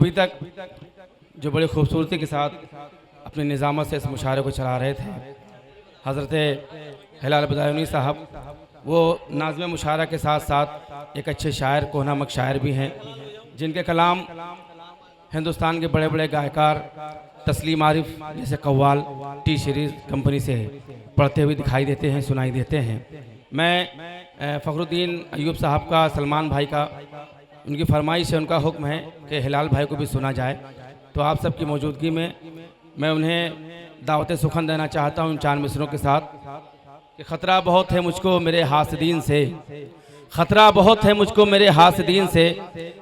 अभी तक जो बड़ी खूबसूरती के साथ अपनी निज़ामत से इस मुशायरे को चला रहे थे हज़रत हिलाल बदायूनी साहब, वो नाज़्म मुशायरा के साथ साथ एक अच्छे शायर, कोहनामक शायर भी हैं, जिनके कलाम हिंदुस्तान के बड़े बड़े गायकार तस्लीम आरिफ जैसे कव्वाल टी सीरीज़ कंपनी से पढ़ते हुए दिखाई देते हैं, सुनाई देते हैं। मैं फ़खरुद्दीन अयूब साहब का, सलमान भाई का, उनकी फरमाइश है, उनका हुक्म है कि हिलाल भाई को भी सुना जाए, तो आप सबकी मौजूदगी में मैं उन्हें दावत सुखन देना चाहता हूँ इन 4 मिसरों के साथ कि ख़तरा बहुत है मुझको मेरे हासदीन से, ख़तरा बहुत है मुझको मेरे हासदीन से,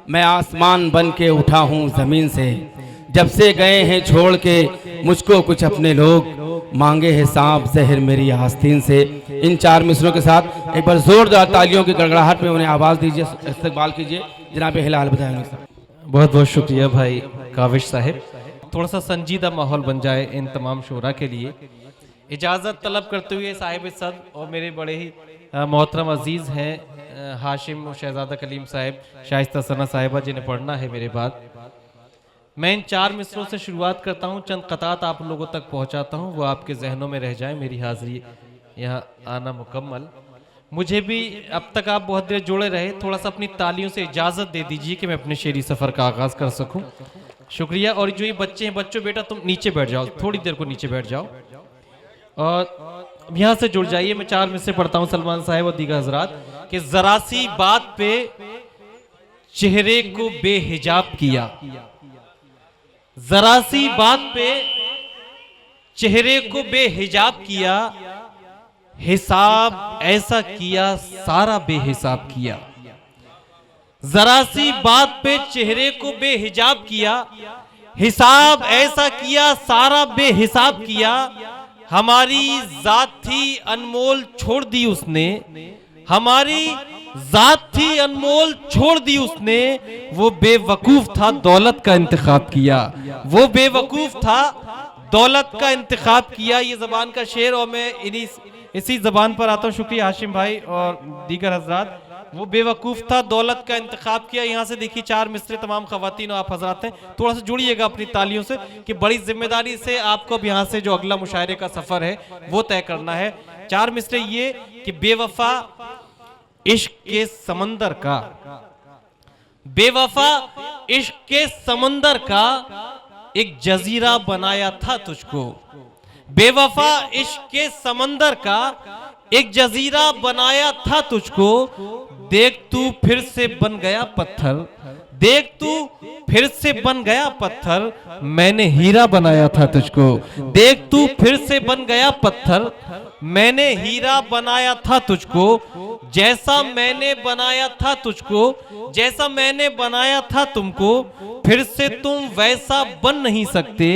मैं आसमान बन के उठा हूँ ज़मीन से, जब से गए हैं छोड़ के मुझको कुछ अपने लोग, मांगे है सांप जहर मेरी आस्तीन से। इन 4 मिसरों के साथ एक बार जोरदार तालियों की गड़गड़ाहट में उन्हें आवाज़ दीजिए, इस्तकबाल कीजिए जनाब हिलाल बदायूनी साहब। बहुत बहुत शुक्रिया भाई काविश साहिब। थोड़ा सा संजीदा माहौल बन जाए इन तमाम शोरा के लिए, इजाज़त तलब करते हुए साहिब सद और मेरे बड़े ही मोहतरम अजीज़ हैं हाशिम और शहजादा कलीम साहिब, शाइस्ता सना साहिबा, जिन्हें पढ़ना है मेरे बाद, मैं इन 4 मिसरों से शुरुआत करता हूँ, चंद क़तात आप लोगों तक पहुँचाता हूँ, वो आपके जहनों में रह जाए। मेरी हाज़िरी यहाँ आना मुकम्मल। मुझे भी अब तक आप बहुत देर जुड़े रहे, थोड़ा सा अपनी तालियों से इजाज़त दे दीजिए कि मैं अपने शेरी सफ़र का आगाज़ कर सकूँ। शुक्रिया। और जो ये बच्चे हैं, बच्चों बेटा तुम नीचे बैठ जाओ, थोड़ी देर को नीचे बैठ जाओ और यहाँ से जुड़ जाइए। मैं 4 मिसरे पढ़ता हूँ सलमान साहब और दीगर हजरात कि ज़रा सी बात पे चेहरे को बेहिजाब किया, जरा सी बात पे चेहरे को बेहिजाब किया, हिसाब ऐसा किया सारा बेहिसाब किया। जरा सी बात पे चेहरे को बेहिजाब किया, हिसाब ऐसा किया सारा बेहिसाब किया, हमारी जात थी अनमोल छोड़ दी उसने, हमारी जात थी अनमोल छोड़ दी उसने, वो बेवकूफ था दौलत का इंतखाब किया, वो बेवकूफ था दौलत का इंतखाब किया। ये जबान का शेर और मैं इसी जबान पर आता हूँ। शुक्रिया हाशिम भाई और दीगर हजरात। वो बेवकूफ था दौलत का इंतखाब किया। यहाँ से देखिए 4 मिसरे तमाम खवातीन और आप हजरात हैं, थोड़ा सा जुड़िएगा अपनी तालियों से कि बड़ी जिम्मेदारी से आपको अब यहाँ से जो अगला मुशायरे का सफर है वो तय करना है। 4 मिसरे ये कि बेवफा इश्क के समंदर का, बेवफा इश्क के समंदर का एक जजीरा बनाया था तुझको, बेवफा इश्क के समंदर का एक जजीरा बनाया था तुझको, देख तू फिर से बन गया पत्थर, देख तू फिर से बन गया पत्थर, मैंने हीरा बनाया था तुझको, देख तू फिर से बन गया पत्थर, मैंने हीरा बनाया था तुझको, जैसा मैंने बनाया था तुझको, जैसा मैंने बनाया था तुमको, फिर से तुम वैसा बन नहीं सकते,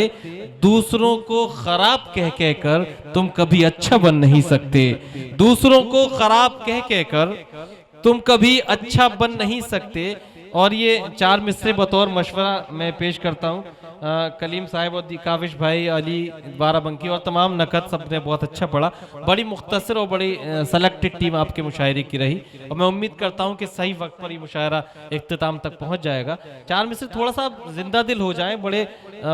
दूसरों को खराब कह कहकर तुम कभी अच्छा बन नहीं सकते, दूसरों को खराब कह कहकर तुम कभी अच्छा बन नहीं सकते। और ये 4 मिसरे बतौर मशवरा मैं पेश करता हूँ कलीम साहिब और काविश भाई, अली बाराबंकी और तमाम नकद, सब ने बहुत अच्छा पढ़ा। बड़ी मुख्तसर और बड़ी सेलेक्टेड टीम आपके मुशायरे की रही और मैं उम्मीद करता हूँ कि सही वक्त पर ये मुशायरा इख्तिताम तक पहुँच जाएगा। 4 मिसरे थोड़ा सा जिंदा दिल हो जाए, बड़े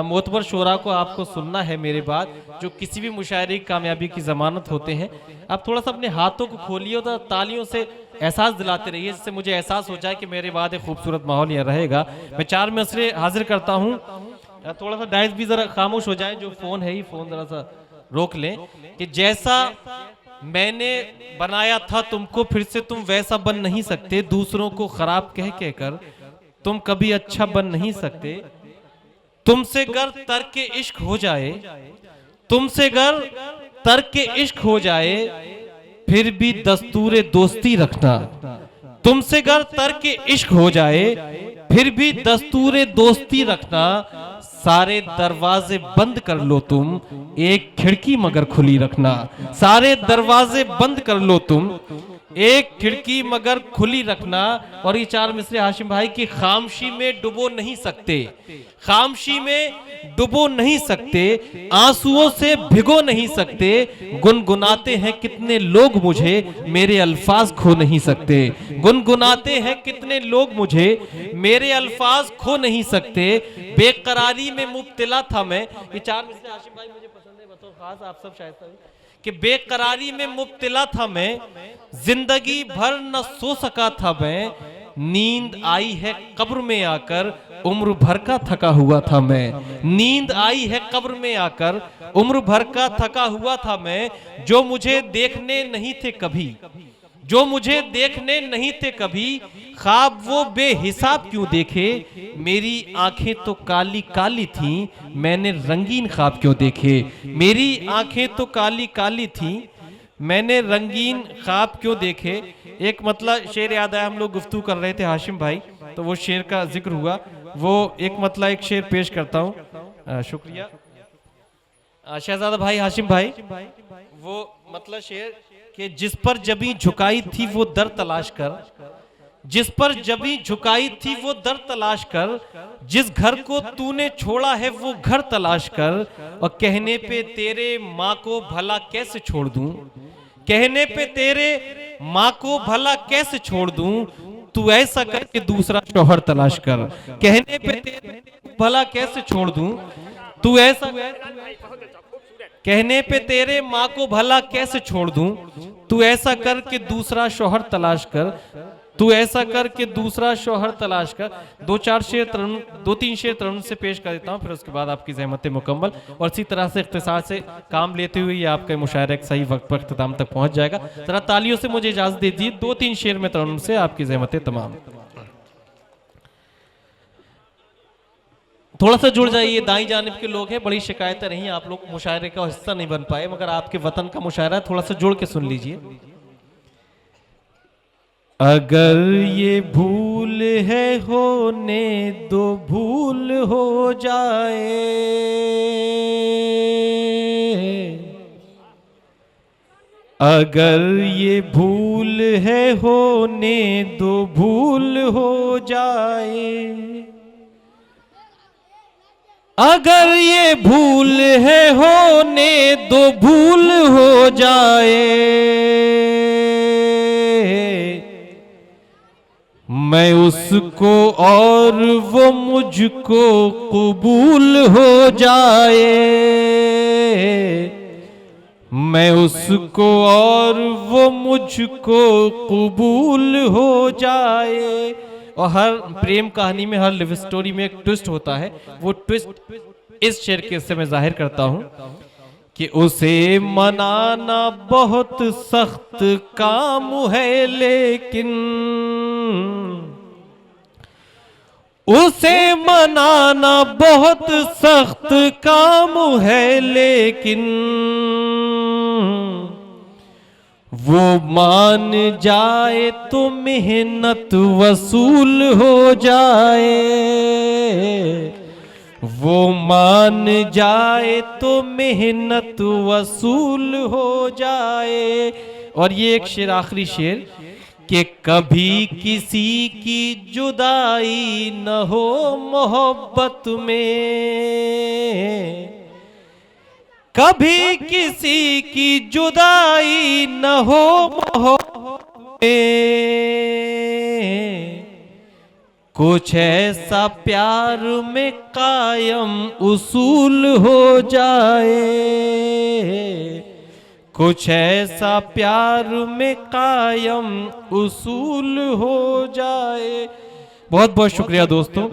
मोतबर शोरा को आपको सुनना है मेरे बाद, जो किसी भी मुशायरे की कामयाबी की जमानत होते हैं। आप थोड़ा सा अपने हाथों को खोलिए और तालियों से एहसास दिलाते रहिए, जिससे मुझे एहसास हो जाए कि मेरे बाद एक खूबसूरत माहौल यहाँ रहेगा। मैं 4 मिसरे हाजिर करता हूँ। थोड़ा सा डाइस भी जरा खामोश हो जाए, जो फोन है ही फोन जरा सा रोक लें कि जैसा मैंने बनाया था तुमको, फिर से तुम वैसा बन नहीं सकते, दूसरों को खराब कह कहकर तुम कभी अच्छा बन नहीं सकते, तुमसे गर तर्क इश्क हो जाए, तुमसे गर तर्क इश्क हो जाए, फिर भी दस्तूरे दोस्ती रखना, तुमसे गर तर्क इश्क हो जाए, फिर भी दस्तूरे दोस्ती रखना, सारे दरवाजे बंद कर लो तुम, एक खिड़की मगर खुली रखना, सारे दरवाजे बंद कर लो तुम, एक खिड़की मगर खुली रखना। और ये चार मिसरे हाशिम भाई की खामोशी में डुबो नहीं सकते, खामोशी में डुबो नहीं सकते, आंसुओं से भिगो नहीं सकते, गुनगुनाते हैं कितने लोग मुझे, मेरे अल्फाज खो नहीं सकते, गुनगुनाते हैं कितने लोग मुझे, मेरे अल्फाज खो नहीं सकते, बेकरारी में मुब्तला था मैं। ये चार मिसरे हाशिम भाई मुझे पसंद है, बताओ खास आप सब शायद कि बेकरारी में मुब्तला था मैं, जिंदगी भर न सो सका था मैं, नींद आई है कब्र में आकर, उम्र भर का थका हुआ था मैं, नींद आई है कब्र में आकर, उम्र भर का थका हुआ था मैं, जो मुझे देखने नहीं थे कभी, जो मुझे देखने नहीं थे कभी, ख्वाब वो बेहिसाब क्यों देखे, मेरी आंखें तो काली काली थीं, मैंने रंगीन ख्वाब क्यों देखे, मेरी आंखें तो काली काली थीं, मैंने रंगीन ख्वाब क्यों देखे। एक मतलब शेर याद आया, हम लोग गुफ्तगू कर रहे थे हाशिम भाई, तो वो शेर का जिक्र हुआ, वो एक शेर पेश करता हूँ। शुक्रिया शहजादा भाई हाशिम भाई। वो मतलब शेर कि जिस पर जबी झुकाई थी वो दर तलाश कर, जिस पर जबी झुकाई थी वो दर तलाश कर, जिस घर को तूने छोड़ा है वो घर तलाश कर, और कहने पे तेरे माँ को भला कैसे छोड़ दूं, कहने पे तेरे माँ को भला कैसे छोड़ दूं, तू ऐसा कर के दूसरा शौहर तलाश कर, कहने पे तेरे भला कैसे छोड़ दूं, तू ऐसा कहने पे तेरे माँ को भला कैसे छोड़ दूं, तू ऐसा कर के दूसरा शौहर तलाश कर, तू ऐसा कर के दूसरा शौहर तलाश कर। दो तीन शेर तरुण से पेश कर देता हूँ, फिर उसके बाद आपकी ज़हमत मुकम्मल, और इसी तरह से इख्तिसार से काम लेते हुए ये आपका मुशायरा एक सही वक्त पर इख्तिताम तक पहुंच जाएगा। जरा तालियों से मुझे इजाजत दे दीजिए, दो तीन शेर में तरुण से आपकी ज़हमत तमाम। थोड़ा सा जुड़ जाइए, दाई जानिब के लोग हैं, बड़ी शिकायतें रही, आप लोग मुशायरे का हिस्सा नहीं बन पाए, मगर आपके वतन का मुशायरा है, थोड़ा सा जुड़ के सुन लीजिए। अगर ये भूल है होने दो, भूल हो जाए, अगर ये भूल है होने दो, भूल हो जाए, अगर ये भूल है होने दो, भूल हो जाए, मैं उसको और वो मुझको कबूल हो जाए, मैं उसको और वो मुझको कबूल हो जाए। और हर प्रेम कहानी में, हर लव स्टोरी में एक ट्विस्ट होता है, वो ट्विस्ट इस शेर के से मैं जाहिर करता हूं कि उसे मनाना बहुत सख्त काम है, लेकिन उसे मनाना बहुत सख्त काम है, लेकिन वो मान जाए तो मेहनत वसूल हो जाए, वो मान जाए तो मेहनत वसूल हो जाए। और ये एक शेर, आखिरी शेर, कि कभी किसी की जुदाई न हो मोहब्बत में, कभी किसी की जुदाई न हो मोहब्बत में, कुछ ऐसा प्यार में कायम उसूल हो जाए, कुछ ऐसा प्यार में कायम उसूल हो जाए। बहुत बहुत शुक्रिया दोस्तों।